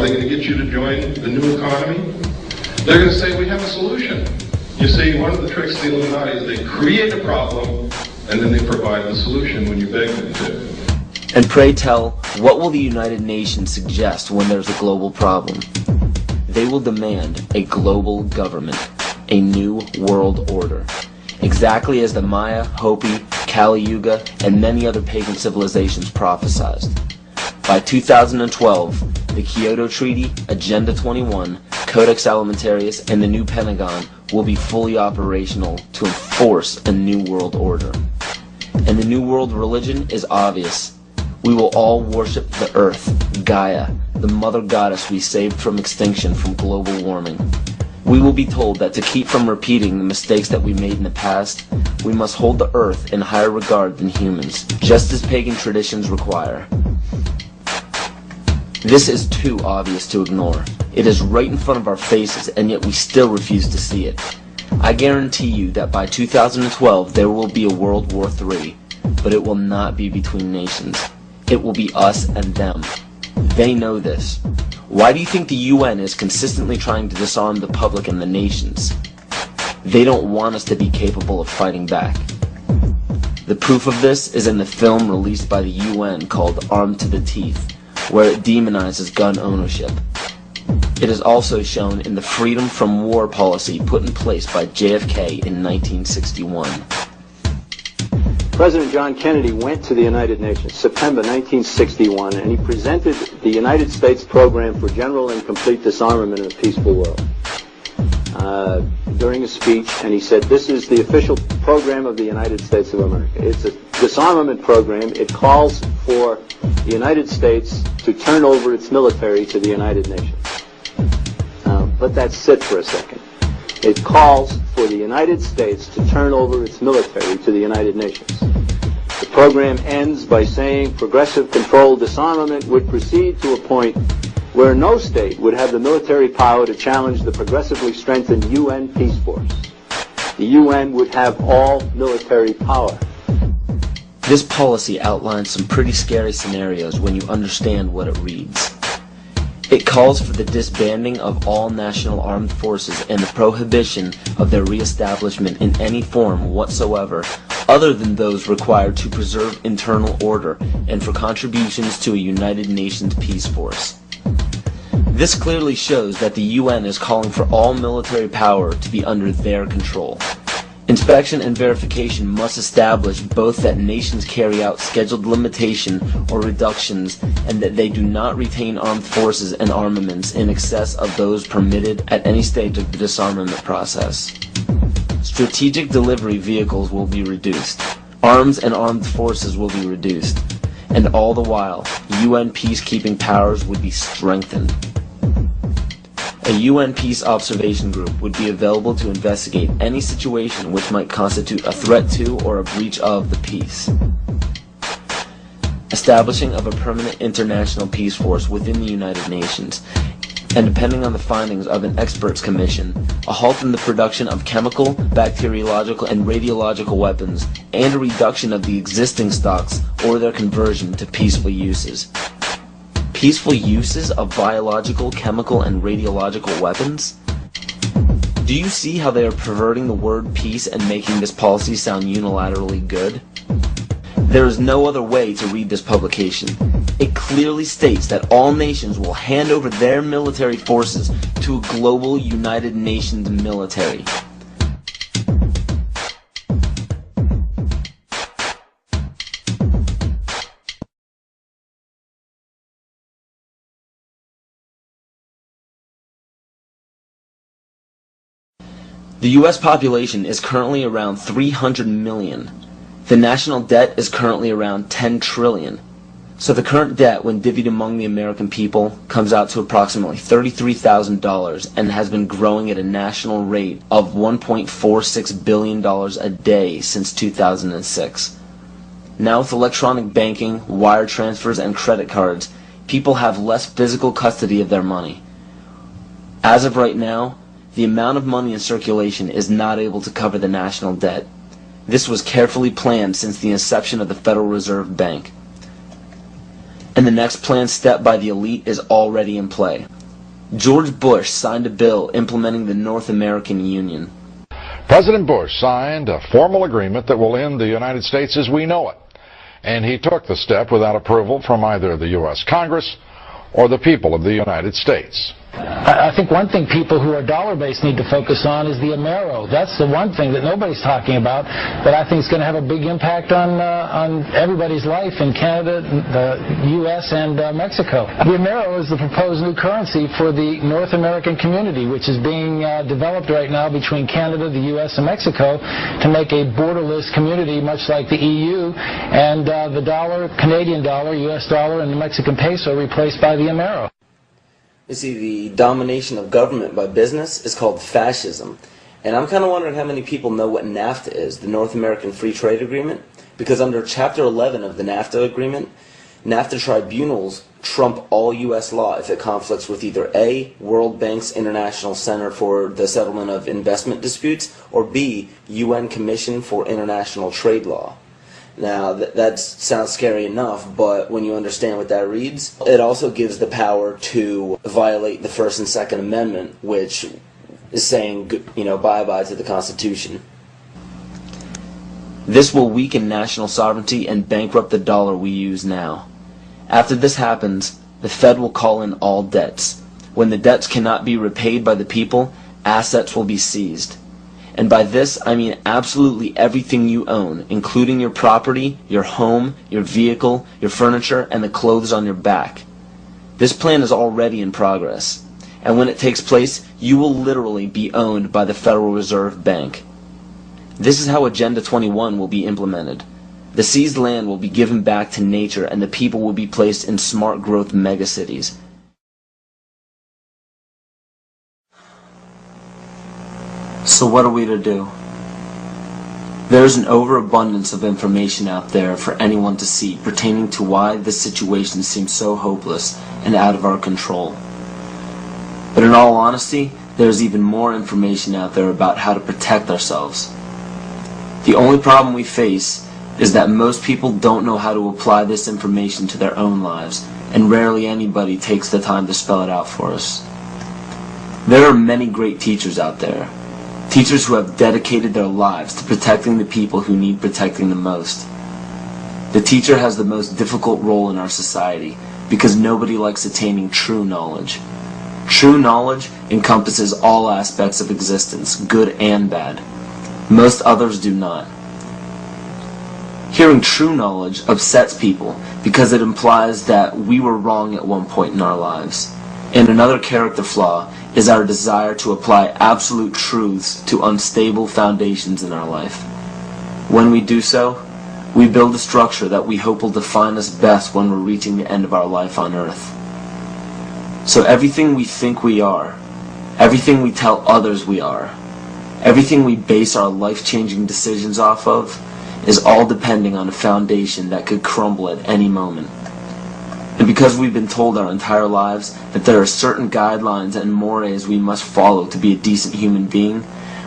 are they going to get you to join the new economy? They're going to say, we have a solution. You see, one of the tricks of the Illuminati is they create a problem, and then they provide the solution when you beg them to. And pray tell, what will the United Nations suggest when there's a global problem? They will demand a global government, a new world order, exactly as the Maya, Hopi, Kali Yuga, and many other pagan civilizations prophesized. By 2012, the Kyoto Treaty, Agenda 21, Codex Alimentarius, and the new Pentagon will be fully operational to enforce a new world order. And the new world religion is obvious. We will all worship the earth, Gaia, the mother goddess we saved from extinction from global warming. We will be told that to keep from repeating the mistakes that we made in the past, we must hold the earth in higher regard than humans, just as pagan traditions require. This is too obvious to ignore. It is right in front of our faces, and yet we still refuse to see it. I guarantee you that by 2012 there will be a World War III, but it will not be between nations. It will be us and them. They know this. Why do you think the UN is consistently trying to disarm the public and the nations? They don't want us to be capable of fighting back. The proof of this is in the film released by the UN called Armed to the Teeth, where it demonizes gun ownership. It is also shown in the Freedom from War policy put in place by JFK in 1961. President John Kennedy went to the United Nations, September 1961, and he presented the United States Program for General and Complete Disarmament in a Peaceful World during a speech, and he said, this is the official program of the United States of America. It's a disarmament program. It calls for the United States to turn over its military to the United Nations. Let that sit for a second. It calls for the United States to turn over its military to the United Nations. The program ends by saying progressive controlled disarmament would proceed to a point where no state would have the military power to challenge the progressively strengthened UN peace force. The UN would have all military power. This policy outlines some pretty scary scenarios when you understand what it reads. It calls for the disbanding of all national armed forces and the prohibition of their reestablishment in any form whatsoever other than those required to preserve internal order and for contributions to a United Nations peace force. This clearly shows that the UN is calling for all military power to be under their control. Inspection and verification must establish both that nations carry out scheduled limitation or reductions and that they do not retain armed forces and armaments in excess of those permitted at any stage of the disarmament process. Strategic delivery vehicles will be reduced. Arms and armed forces will be reduced. And all the while, UN peacekeeping powers would be strengthened. A UN Peace Observation Group would be available to investigate any situation which might constitute a threat to or a breach of the peace. Establishing of a permanent international peace force within the United Nations, and depending on the findings of an experts commission, a halt in the production of chemical, bacteriological, and radiological weapons, and a reduction of the existing stocks or their conversion to peaceful uses. Peaceful uses of biological, chemical, and radiological weapons? Do you see how they are perverting the word peace and making this policy sound unilaterally good? There is no other way to read this publication. It clearly states that all nations will hand over their military forces to a global United Nations military. The U.S. population is currently around 300 million. The national debt is currently around 10 trillion. So the current debt, when divvied among the American people, comes out to approximately $33,000 and has been growing at a national rate of $1.46 billion a day since 2006. Now with electronic banking, wire transfers, and credit cards, people have less physical custody of their money. As of right now, the amount of money in circulation is not able to cover the national debt. This was carefully planned since the inception of the Federal Reserve Bank. and the next planned step by the elite is already in play. George Bush signed a bill implementing the North American Union. President Bush signed a formal agreement that will end the United States as we know it, and he took the step without approval from either the U.S. Congress or the people of the United States. I think one thing people who are dollar-based need to focus on is the Amero. That's the one thing that nobody's talking about, but I think it's going to have a big impact on everybody's life in Canada, the U.S., and Mexico. The Amero is the proposed new currency for the North American community, which is being developed right now between Canada, the U.S., and Mexico to make a borderless community, much like the EU, and the dollar, Canadian dollar, U.S. dollar, and the Mexican peso replaced by the Amero. You see, the domination of government by business is called fascism. And I'm kind of wondering how many people know what NAFTA is, the North American Free Trade Agreement. Because under Chapter 11 of the NAFTA agreement, NAFTA tribunals trump all U.S. law if it conflicts with either A, World Bank's International Center for the Settlement of Investment Disputes, or B, UN Commission for International Trade Law. Now, that sounds scary enough, but when you understand what that reads, it also gives the power to violate the First and Second Amendment, which is saying, you know, bye-bye to the Constitution. This will weaken national sovereignty and bankrupt the dollar we use now. After this happens, the Fed will call in all debts. When the debts cannot be repaid by the people, assets will be seized. And by this, I mean absolutely everything you own, including your property, your home, your vehicle, your furniture, and the clothes on your back. This plan is already in progress. And when it takes place, you will literally be owned by the Federal Reserve Bank. This is how Agenda 21 will be implemented. The seized land will be given back to nature, and the people will be placed in smart growth megacities. So what are we to do? There is an overabundance of information out there for anyone to see pertaining to why this situation seems so hopeless and out of our control. But in all honesty, there is even more information out there about how to protect ourselves. The only problem we face is that most people don't know how to apply this information to their own lives, and rarely anybody takes the time to spell it out for us. There are many great teachers out there. Teachers who have dedicated their lives to protecting the people who need protecting the most. The teacher has the most difficult role in our society because nobody likes attaining true knowledge. True knowledge encompasses all aspects of existence, good and bad. Most others do not. Hearing true knowledge upsets people because it implies that we were wrong at one point in our lives. And another character flaw is our desire to apply absolute truths to unstable foundations in our life. When we do so, we build a structure that we hope will define us best when we're reaching the end of our life on earth. So everything we think we are, everything we tell others we are, everything we base our life-changing decisions off of, is all depending on a foundation that could crumble at any moment. And because we've been told our entire lives that there are certain guidelines and mores we must follow to be a decent human being,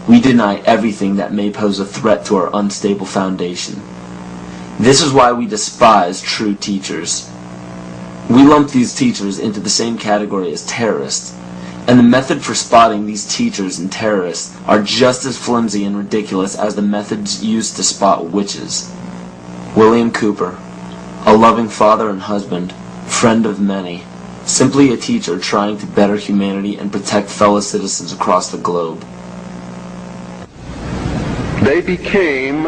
we deny everything that may pose a threat to our unstable foundation. This is why we despise true teachers. We lump these teachers into the same category as terrorists, and the method for spotting these teachers and terrorists are just as flimsy and ridiculous as the methods used to spot witches. William Cooper, a loving father and husband, friend of many, simply a teacher trying to better humanity and protect fellow citizens across the globe. They became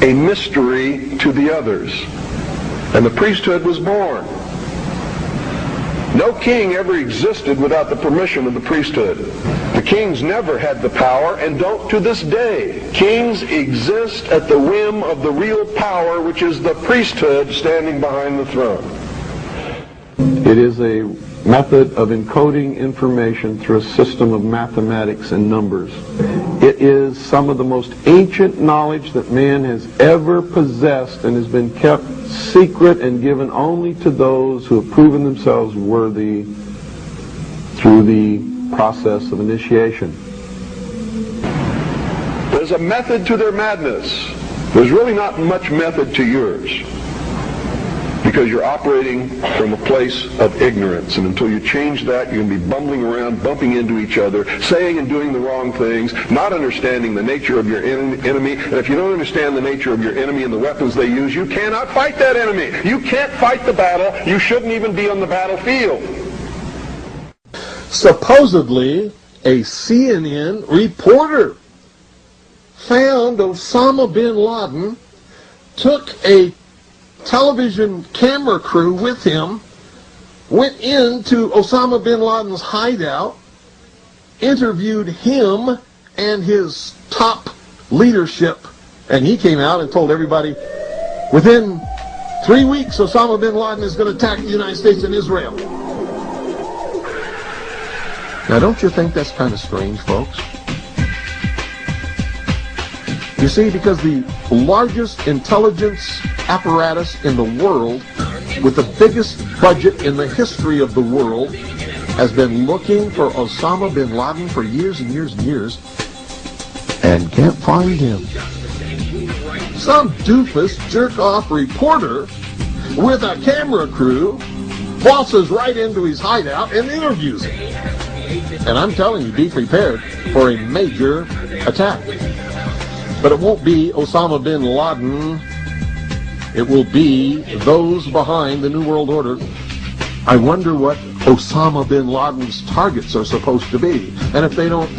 a mystery to the others, and the priesthood was born. No king ever existed without the permission of the priesthood. The kings never had the power and don't to this day. Kings exist at the whim of the real power, which is the priesthood standing behind the throne. It is a method of encoding information through a system of mathematics and numbers. It is some of the most ancient knowledge that man has ever possessed and has been kept secret and given only to those who have proven themselves worthy through the process of initiation. There's a method to their madness. There's really not much method to yours. because you're operating from a place of ignorance. And until you change that, you're going to be bumbling around, bumping into each other, saying and doing the wrong things, not understanding the nature of your enemy. And if you don't understand the nature of your enemy and the weapons they use, you cannot fight that enemy. You can't fight the battle. You shouldn't even be on the battlefield. Supposedly, a CNN reporter found Osama bin Laden, took a television camera crew with him, went into Osama bin Laden's hideout, interviewed him and his top leadership, and he came out and told everybody, within 3 weeks Osama bin Laden is going to attack the United States and Israel. Now, don't you think that's kind of strange, folks? You see, because the largest intelligence apparatus in the world, with the biggest budget in the history of the world, has been looking for Osama bin Laden for years and years and years, and can't find him. Some doofus jerk-off reporter with a camera crew waltzes right into his hideout and interviews him. And I'm telling you, be prepared for a major attack. But it won't be Osama bin Laden. It will be those behind the New World Order. I wonder what Osama bin Laden's targets are supposed to be. And if they don't,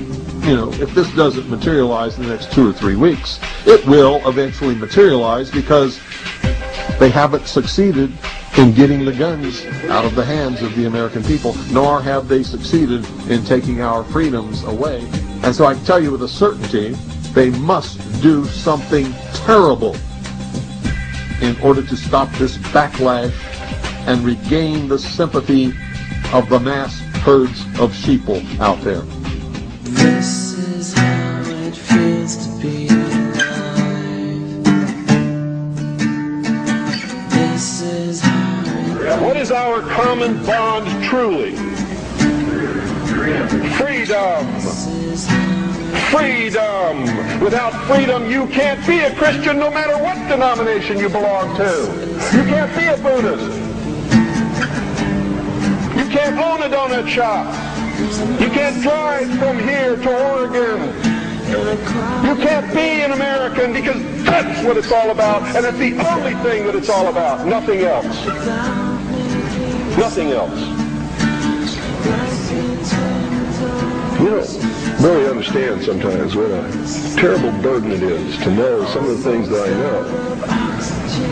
if this doesn't materialize in the next 2 or 3 weeks, it will eventually materialize because they haven't succeeded in getting the guns out of the hands of the American people, nor have they succeeded in taking our freedoms away. And so I can tell you with a certainty, they must do something terrible in order to stop this backlash and regain the sympathy of the mass herds of sheeple out there. This is how it feels to be alive. This is how it... What is our common bond truly? Freedom. Freedom. Without freedom, you can't be a Christian no matter what denomination you belong to. You can't be a Buddhist. You can't own a donut shop. You can't drive from here to Oregon. You can't be an American because that's what it's all about, and it's the only thing that it's all about. Nothing else. Nothing else. You don't really understand sometimes what a terrible burden it is to know some of the things that I know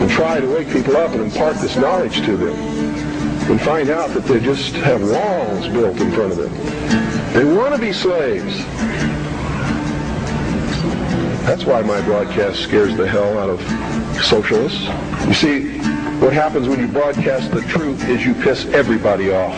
and try to wake people up and impart this knowledge to them and find out that they just have walls built in front of them. They want to be slaves. That's why my broadcast scares the hell out of socialists. You see, what happens when you broadcast the truth is you piss everybody off.